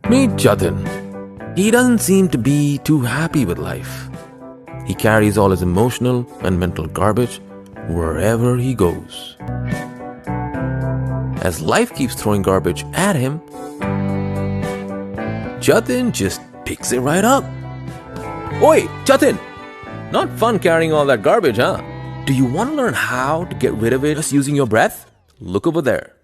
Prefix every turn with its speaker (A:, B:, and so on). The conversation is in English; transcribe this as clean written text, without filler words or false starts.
A: Meet Jatin. He doesn't seem to be too happy with life. He carries all his emotional and mental garbage wherever he goes. As life keeps throwing garbage at him, Jatin just picks it right up. Oi, Jatin! Not fun carrying all that garbage, huh? Do you want to learn how to get rid of it just using your breath? Look over there.